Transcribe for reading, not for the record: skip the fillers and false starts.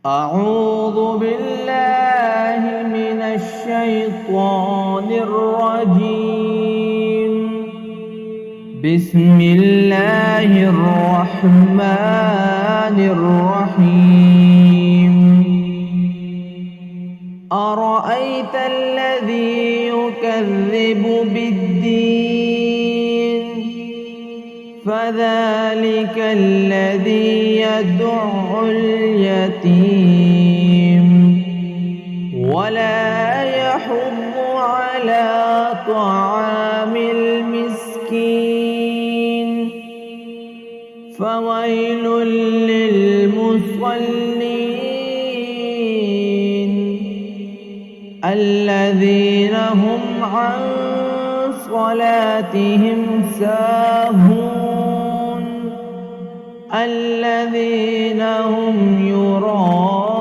أعوذ بالله من الشيطان الرجيم. بسم الله الرحمن الرحيم. أرأيت الذي يكذب بالدين فذلك الذي يدع اليتيم ولا يحض على طعام المسكين فويل للمصلين الذين هم عن صلاتهم ساهون الذين هم يراءون